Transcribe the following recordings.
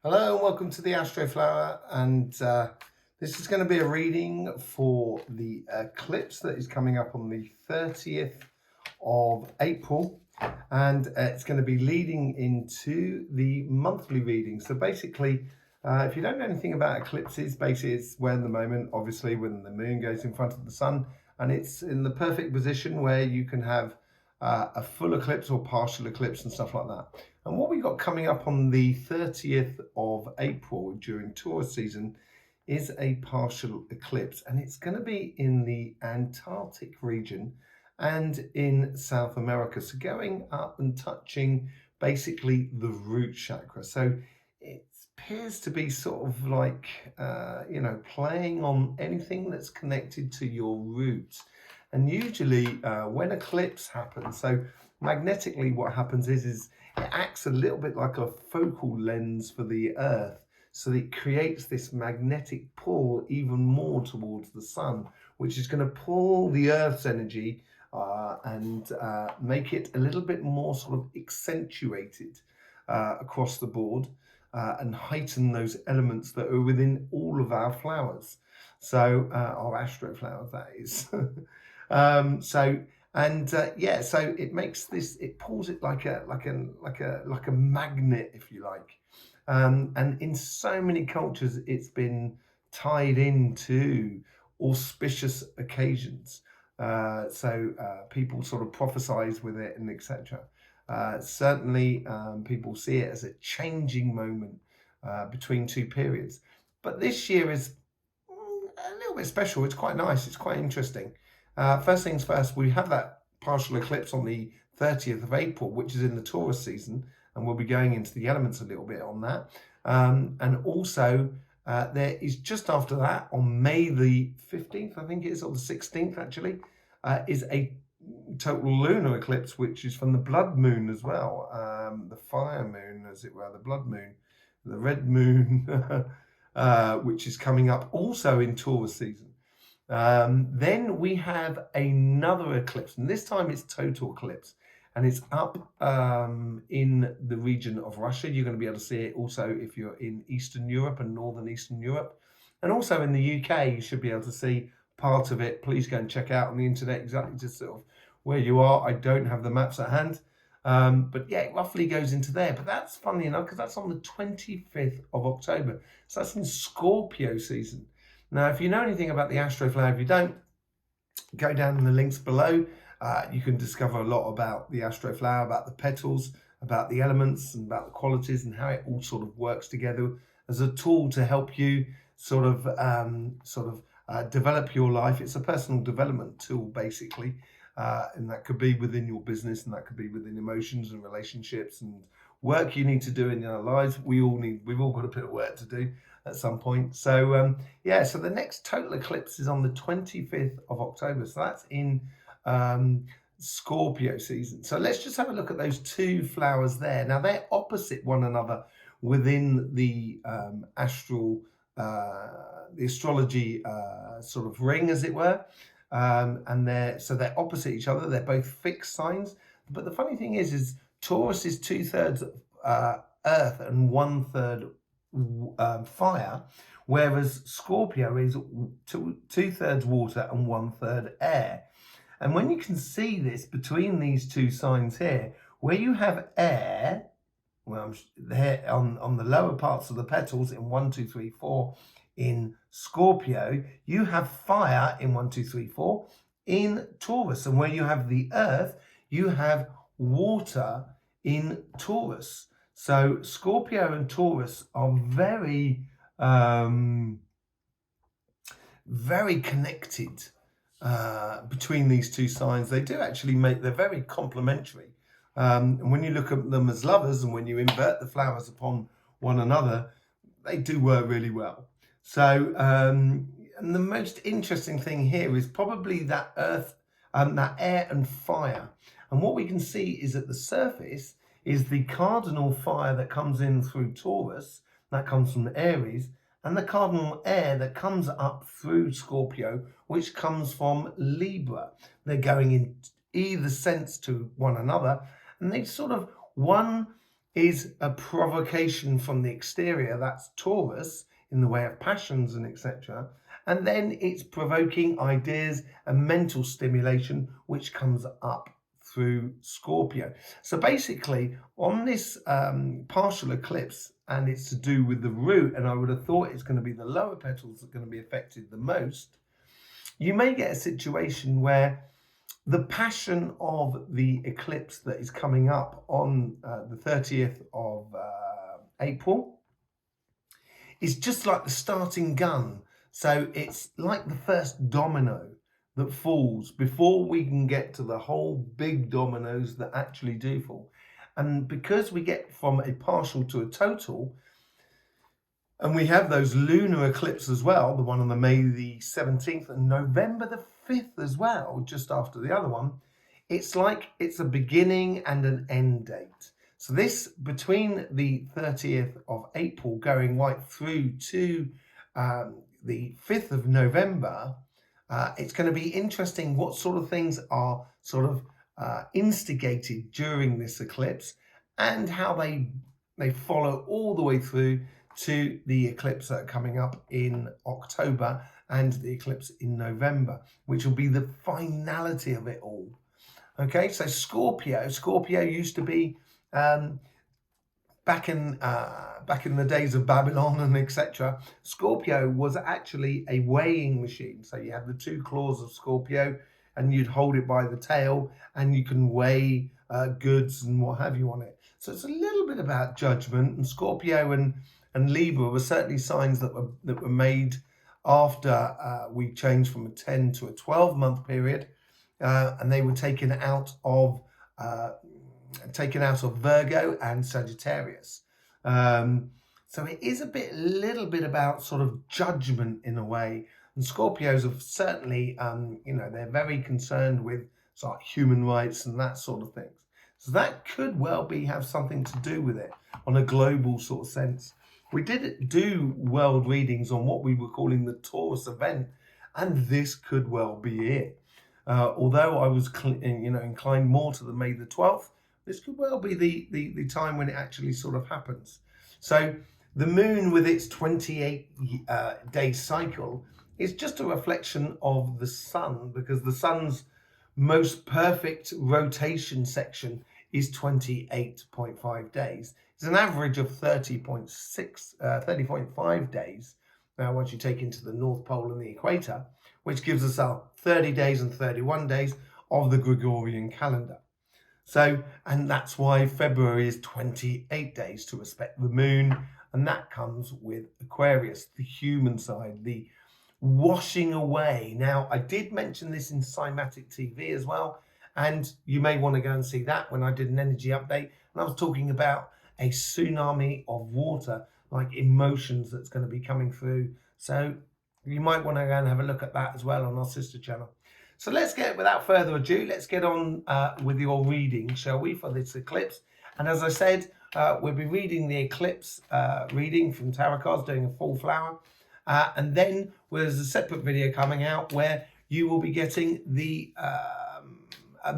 Hello and welcome to the Astroflower, and this is going to be a reading for the eclipse that is coming up on the 30th of April, and it's going to be leading into the monthly reading. So basically, if you don't know anything about eclipses, basically it's when the moment, obviously, when the moon goes in front of the sun, and it's in the perfect position where you can have a full eclipse or partial eclipse and stuff like that. And what we got coming up on the 30th of April during Taurus season is a partial eclipse, and it's going to be in the Antarctic region and in South America. So going up and touching basically the root chakra. So it appears to be sort of like, playing on anything that's connected to your roots. And usually when eclipse happens, so magnetically what happens is it acts a little bit like a focal lens for the Earth. So it creates this magnetic pull even more towards the sun, which is going to pull the Earth's energy and make it a little bit more sort of accentuated across the board and heighten those elements that are within all of our flowers. So our astro flowers, that is. So it makes this, it pulls it like a magnet, if you like. And in so many cultures, it's been tied into auspicious occasions. People sort of prophesize with it and etc. Certainly, people see it as a changing moment between two periods. But this year is a little bit special. It's quite nice. It's quite interesting. First things first, we have that partial eclipse on the 30th of April, which is in the Taurus season, and we'll be going into the elements a little bit on that. And also, there is just after that, on May the 15th, I think it is, or the 16th actually, is a total lunar eclipse, which is from the blood moon as well, the fire moon, as it were, the blood moon, the red moon, which is coming up also in Taurus season. Then we have another eclipse, and this time it's total eclipse, and it's up in the region of Russia. You're going to be able to see it also if you're in Eastern Europe and Northern Eastern Europe, and also in the UK. You should be able to see part of it. Please go and check out on the internet exactly just sort of where you are. I don't have the maps at hand, but yeah, it roughly goes into there. But that's funny enough because that's on the 25th of October, so that's in Scorpio season. Now, if you know anything about the Astroflower, if you don't, go down in the links below. You can discover a lot about the Astroflower, about the petals, about the elements, and about the qualities, and how it all sort of works together as a tool to help you develop your life. It's a personal development tool, basically, and that could be within your business, and that could be within emotions and relationships and work you need to do in your lives. We've all got a bit of work to do at some point. So so the next total eclipse is on the 25th of October. So that's in Scorpio season. So let's just have a look at those two flowers there. Now they're opposite one another within the the astrology sort of ring, as it were. And they're opposite each other. They're both fixed signs. But the funny thing is Taurus is 2/3 earth and 1/3 fire, whereas Scorpio is 2/3 water and 1/3 air. And when you can see this between these two signs here, where you have air, well, there on the lower parts of the petals in 1, 2, 3, 4 in Scorpio, you have fire in 1, 2, 3, 4 in Taurus, and where you have the earth, you have water in Taurus. So Scorpio and Taurus are very, very connected between these two signs. They do actually they're very complementary. And when you look at them as lovers, and when you invert the flowers upon one another, they do work really well. So, and the most interesting thing here is probably that earth, that air and fire. And what we can see is at the surface is the cardinal fire that comes in through Taurus, that comes from Aries, and the cardinal air that comes up through Scorpio, which comes from Libra. They're going in either sense to one another, and they sort of, one is a provocation from the exterior, that's Taurus, in the way of passions and etc. And then it's provoking ideas and mental stimulation, which comes up through Scorpio. So basically, on this partial eclipse, and it's to do with the root, and I would have thought it's going to be the lower petals that are going to be affected the most, you may get a situation where the passion of the eclipse that is coming up on the 30th of April is just like the starting gun. So it's like the first domino that falls before we can get to the whole big dominoes that actually do fall. And because we get from a partial to a total, and we have those lunar eclipses as well, the one on the May the 17th and November the 5th as well, just after the other one, it's like it's a beginning and an end date. So this, between the 30th of April going right through to the 5th of November, it's going to be interesting what sort of things are sort of instigated during this eclipse and how they follow all the way through to the eclipse that are coming up in October and the eclipse in November, which will be the finality of it all. Okay, so Scorpio used to be back in the days of Babylon and etc. Scorpio was actually a weighing machine. So you had the two claws of Scorpio, and you'd hold it by the tail, and you can weigh goods and what have you on it. So it's a little bit about judgment, and Scorpio and Libra were certainly signs that were made after we changed from a 10 to a 12-month period, and they were taken out of Virgo and Sagittarius. So it is a little bit about sort of judgment in a way. And Scorpios have certainly, they're very concerned with sort of human rights and that sort of things. So that could well have something to do with it on a global sort of sense. We did do world readings on what we were calling the Taurus event, and this could well be it. Although I was, inclined more to the May the 12th, this could well be the time when it actually sort of happens. So the moon with its 28-day cycle is just a reflection of the sun, because the sun's most perfect rotation section is 28.5 days. It's an average of 30.5 days. Now, once you take into the North Pole and the equator, which gives us our 30 days and 31 days of the Gregorian calendar. So, and that's why February is 28 days to respect the moon. And that comes with Aquarius, the human side, the washing away. Now, I did mention this in Cymatic TV as well, and you may want to go and see that when I did an energy update. And I was talking about a tsunami of water, like emotions that's going to be coming through. So you might want to go and have a look at that as well on our sister channel. So without further ado, let's get on with your reading, shall we, for this eclipse. And as I said, we'll be reading the eclipse reading from tarot cards, doing a full flower. And then there's a separate video coming out where you will be getting the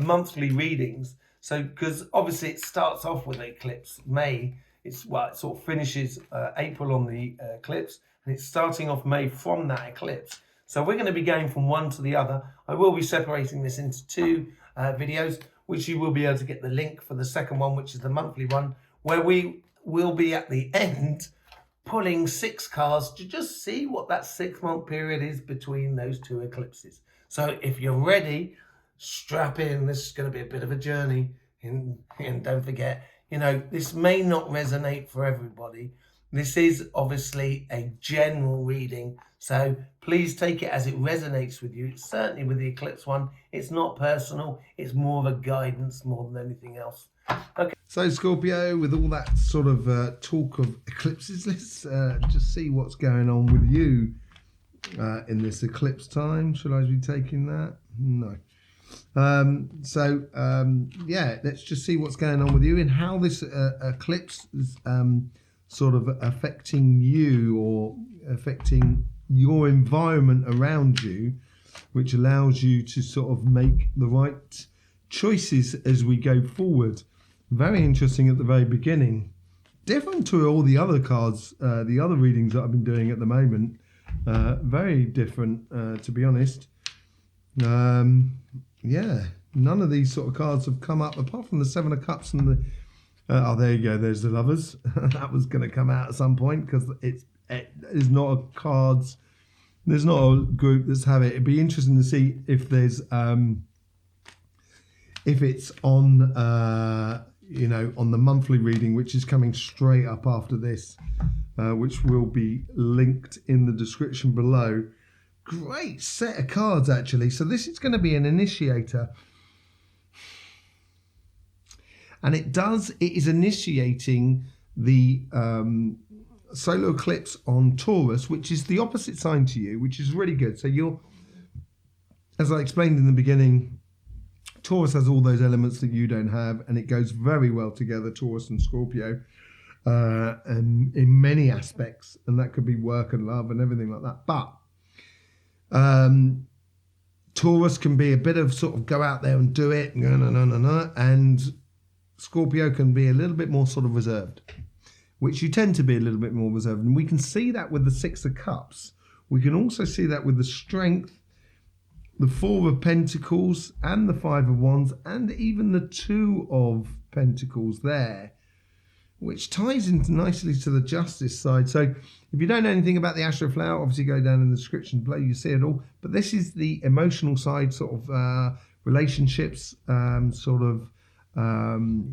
monthly readings. So, because obviously it starts off with eclipse May, it sort of finishes April on the eclipse, and it's starting off May from that eclipse. So we're going to be going from one to the other. I will be separating this into two videos, which you will be able to get the link for the second one, which is the monthly one, where we will be at the end pulling 6 cards to just see what that 6-month period is between those two eclipses. So if you're ready, strap in. This is going to be a bit of a journey. And don't forget, this may not resonate for everybody. This is obviously a general reading, so please take it as it resonates with you. Certainly with the eclipse one, it's not personal. It's more of a guidance more than anything else. Okay. So Scorpio, with all that sort of talk of eclipses, let's just see what's going on with you in this eclipse time. Should I be taking that? No. Yeah, let's just see what's going on with you and how this eclipse is sort of affecting you or affecting your environment around you, which allows you to sort of make the right choices as we go forward. Very interesting at the very beginning. Different to all the other cards, the other readings that I've been doing at the moment. Very different, to be honest. Yeah, none of these sort of cards have come up, apart from the Seven of Cups and the... oh, there you go, there's the Lovers. That was going to come out at some point, because it is not a cards... There's not a group that's have it. It'd be interesting to see if there's... if it's on... you know, on the monthly reading, which is coming straight up after this, which will be linked in the description below. Great set of cards, actually. So this is going to be an initiator. And it is initiating the solar eclipse on Taurus, which is the opposite sign to you, which is really good. So you're, as I explained in the beginning, Taurus has all those elements that you don't have, and it goes very well together, Taurus and Scorpio, and in many aspects, and that could be work and love and everything like that. But Taurus can be a bit of sort of go out there and do it, and Scorpio can be a little bit more sort of reserved, which you tend to be a little bit more reserved. And we can see that with the Six of Cups. We can also see that with the Strength, the Four of Pentacles, and the Five of Wands, and even the Two of Pentacles there, which ties into nicely to the Justice side. So if you don't know anything about the Astroflower, obviously go down in the description below, you see it all. But this is the emotional side, sort of relationships, sort of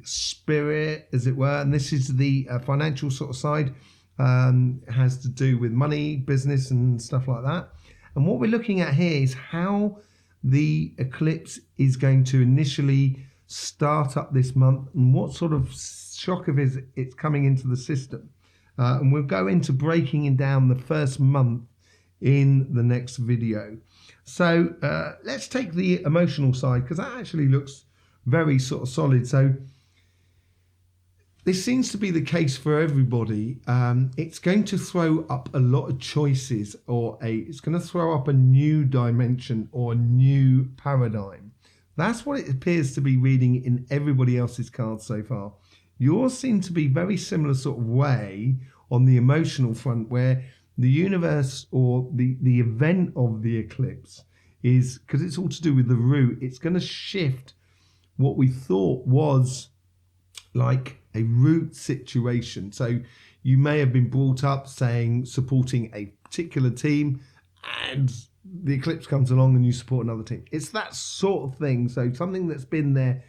spirit, as it were. And this is the financial sort of side, has to do with money, business, and stuff like that. And what we're looking at here is how the eclipse is going to initially start up this month, and what sort of shock of it's coming into the system. And we'll go into breaking down the first month in the next video. So let's take the emotional side, because that actually looks very sort of solid. So this seems to be the case for everybody. It's going to throw up a lot of choices, it's going to throw up a new dimension or a new paradigm. That's what it appears to be reading in everybody else's cards so far. Yours seem to be very similar sort of way on the emotional front, where the universe or the event of the eclipse is, because it's all to do with the root, it's going to shift what we thought was like a root situation. So you may have been brought up supporting a particular team, and the eclipse comes along and you support another team. It's that sort of thing. So something that's been there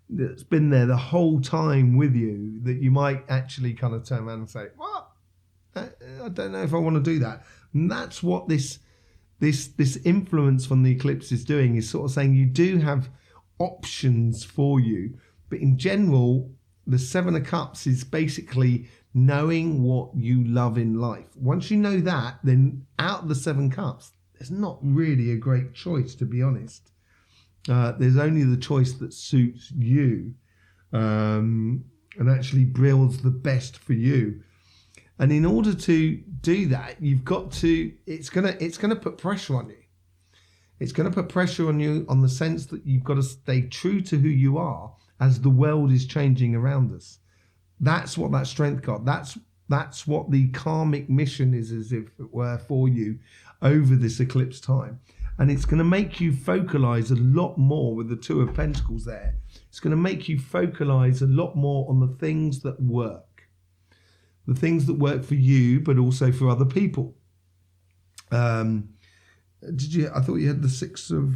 the whole time with you, that you might actually kind of turn around and say, "What? I don't know if I want to do that." And that's what this influence from the eclipse is doing, is sort of saying you do have options for you. But in general, the Seven of Cups is basically knowing what you love in life. Once you know that, then out of the Seven Cups, there's not really a great choice, to be honest. There's only the choice that suits you, and actually builds the best for you. And in order to do that, you've got to, it's gonna put pressure on you. It's going to put pressure on you, on the sense that you've got to stay true to who you are as the world is changing around us. That's what that Strength card, that's what the karmic mission is, as if it were, for you over this eclipse time. And it's going to make you focalize a lot more with the Two of Pentacles there. It's going to make you focalize a lot more on the things that work. The things that work for you, but also for other people. I thought you had the Six of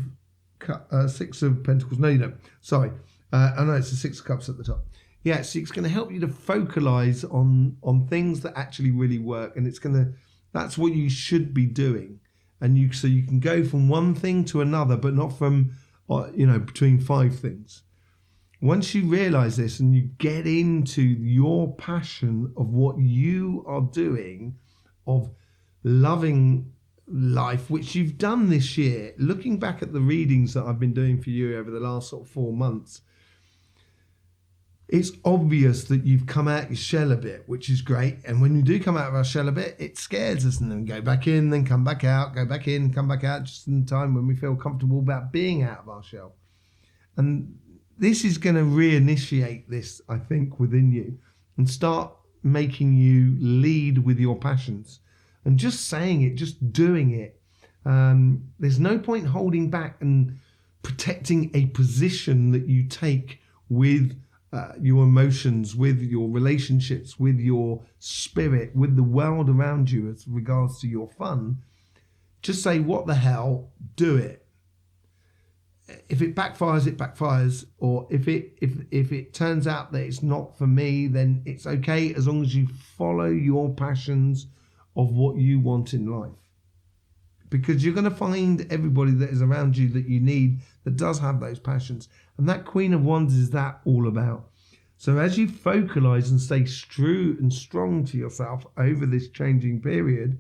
Pentacles. No, you don't. Sorry. I know it's the Six of Cups at the top. Yeah, so it's going to help you to focalize on things that actually really work, and that's what you should be doing. And so you can go from one thing to another, but not from between five things. Once you realize this and you get into your passion of what you are doing, of loving life, which you've done this year, looking back at the readings that I've been doing for you over the last sort of 4 months, it's obvious that you've come out your shell a bit, which is great. And when you do come out of our shell a bit, it scares us, and then go back in, then come back out, go back in, come back out, just in time when we feel comfortable about being out of our shell. And this is going to reinitiate this, I think, within you and start making you lead with your passions. And just saying it, just doing it. There's no point holding back and protecting a position that you take with your emotions, with your relationships, with your spirit, with the world around you as regards to your fun. Just say, what the hell, do it. If it backfires, it backfires. Or if it turns out that it's not for me, then it's okay, as long as you follow your passions of what you want in life. Because you're going to find everybody that is around you that you need that does have those passions. And that Queen of Wands is that all about. So as you focalize and stay true and strong to yourself over this changing period,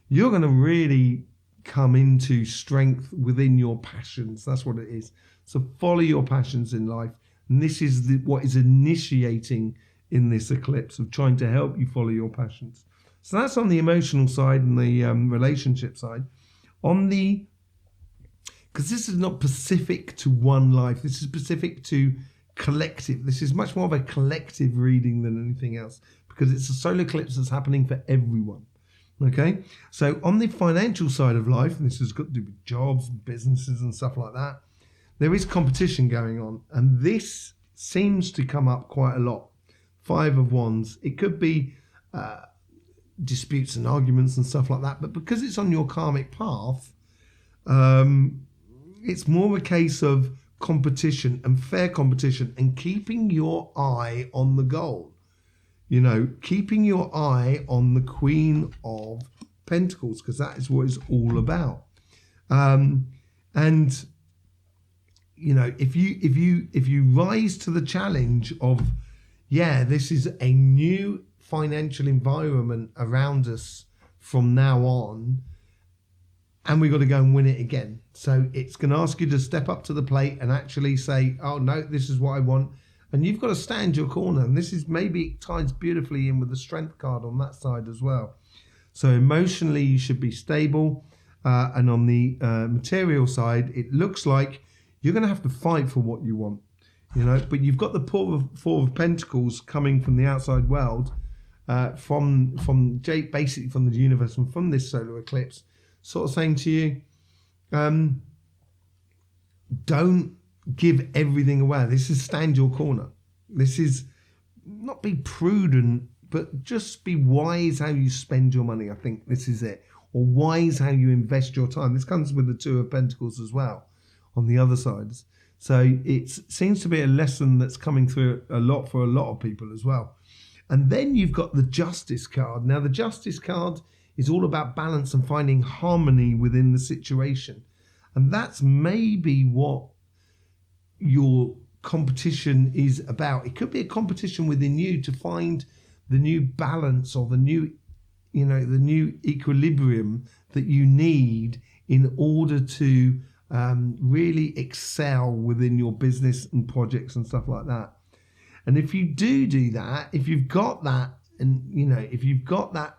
you're going to really come into strength within your passions. That's what it is. So follow your passions in life. And this is what is initiating in this eclipse, of trying to help you follow your passions. So that's on the emotional side and the relationship side. Because this is not specific to one life. This is specific to collective. This is much more of a collective reading than anything else, because it's a solar eclipse that's happening for everyone. Okay, so on the financial side of life, and this has got to do with jobs and businesses and stuff like that, there is competition going on, and this seems to come up quite a lot. 5 of Wands. It could be disputes and arguments and stuff like that, but because it's on your karmic path, it's more a case of competition and fair competition and keeping your eye on the goal. You know, keeping your eye on the Queen of Pentacles, because that is what it's all about. And you know, if you rise to the challenge of, yeah, this is a new financial environment around us from now on, and we've got to go and win it again. So it's going to ask you to step up to the plate and actually say, oh no, this is what I want. And you've got to stand your corner. And this is maybe ties beautifully in with the Strength card on that side as well. So emotionally, you should be stable. And on the material side, it looks like you're going to have to fight for what you want. You know, but you've got the Four of Pentacles coming from the outside world, basically from the universe and from this solar eclipse, sort of saying to you, don't give everything away. This is stand your corner. This is not be prudent, but just be wise how you spend your money. I think this is it. Or wise how you invest your time. This comes with the 2 of Pentacles as well on the other sides. So it seems to be a lesson that's coming through a lot for a lot of people as well. And then you've got the Justice card. Now the Justice card is all about balance and finding harmony within the situation. And that's maybe what your competition is about. It could be a competition within you to find the new balance or the new equilibrium that you need in order to really excel within your business and projects and stuff like that. And if you do that, if you've got that, and if you've got that,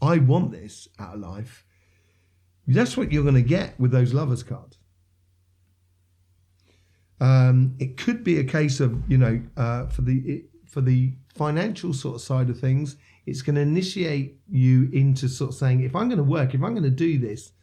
I want this out of life, that's what you're going to get with those Lovers cards. It could be a case of, for the financial sort of side of things, it's going to initiate you into sort of saying, if I'm going to work, if I'm going to do this,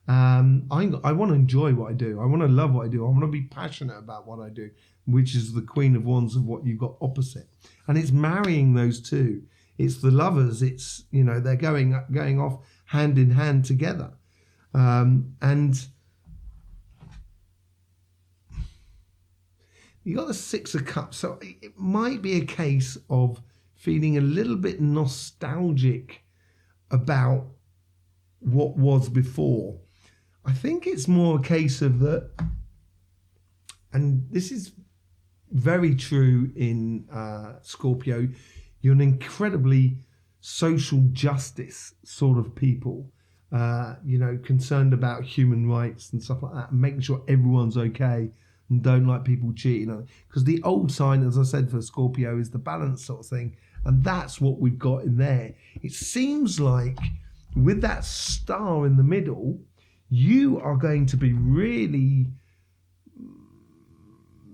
I want to enjoy what I do. I want to love what I do. I want to be passionate about what I do, which is the Queen of Wands of what you've got opposite. And it's marrying those two. It's the Lovers. It's, they're going off hand in hand together. And you got the 6 of Cups. So it might be a case of feeling a little bit nostalgic about what was before. I think it's more a case of that, and this is very true in Scorpio, you're an incredibly social justice sort of people, concerned about human rights and stuff like that, and making sure everyone's okay and don't like people cheating on it. Because the old sign, as I said, for Scorpio is the balance sort of thing, and that's what we've got in there. It seems like with that star in the middle, you are going to be really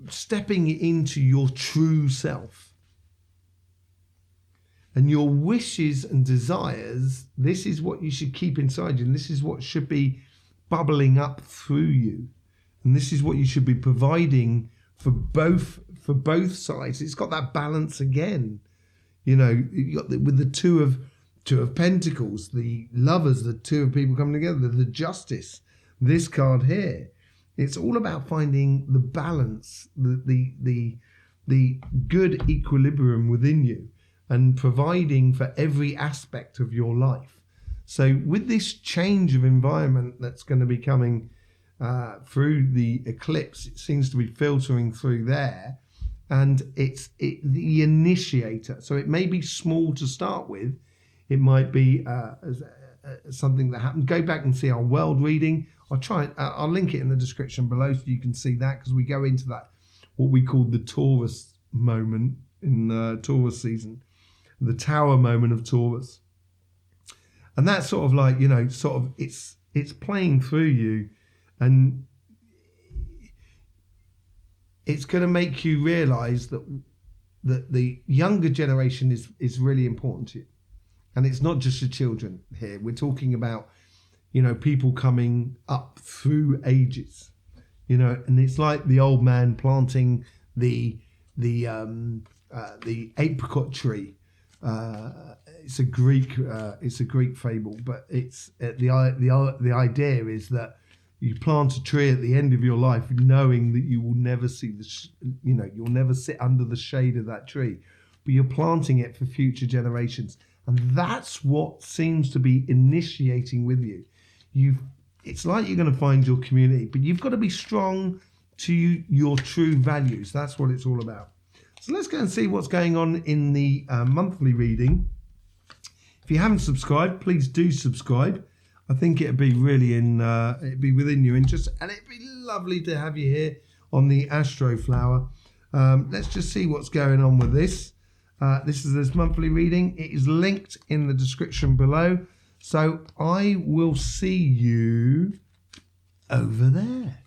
stepping into your true self. And your wishes and desires, this is what you should keep inside you. And this is what should be bubbling up through you. And this is what you should be providing for both sides. It's got that balance again. You know, you got with the two of Pentacles, the lovers, the two of people coming together, the Justice. This card here, it's all about finding the balance, the good equilibrium within you, and providing for every aspect of your life. So with this change of environment that's going to be coming through the eclipse, it seems to be filtering through there, and it's the initiator. So it may be small to start with. It might be something that happened. Go back and see our world reading. I'll link it in the description below so you can see that, because we go into that, what we call the Taurus moment in the Taurus season, the Tower moment of Taurus. And that's sort of like, you know, sort of it's playing through you, and it's going to make you realize that the younger generation is really important to you. And it's not just your children here. We're talking about, you know, people coming up through ages, you know, and it's like the old man planting the apricot tree. It's a Greek fable, but it's the idea is that you plant a tree at the end of your life, knowing that you will never see you'll never sit under the shade of that tree, but you're planting it for future generations. And that's what seems to be initiating with you. It's like you're going to find your community, but you've got to be strong to your true values. That's what it's all about. So let's go and see what's going on in the monthly reading. If you haven't subscribed, please do subscribe. I think it'd be really it'd be within your interest, and it'd be lovely to have you here on the Astroflower. Let's just see what's going on with this. This is this monthly reading. It is linked in the description below. So I will see you over there.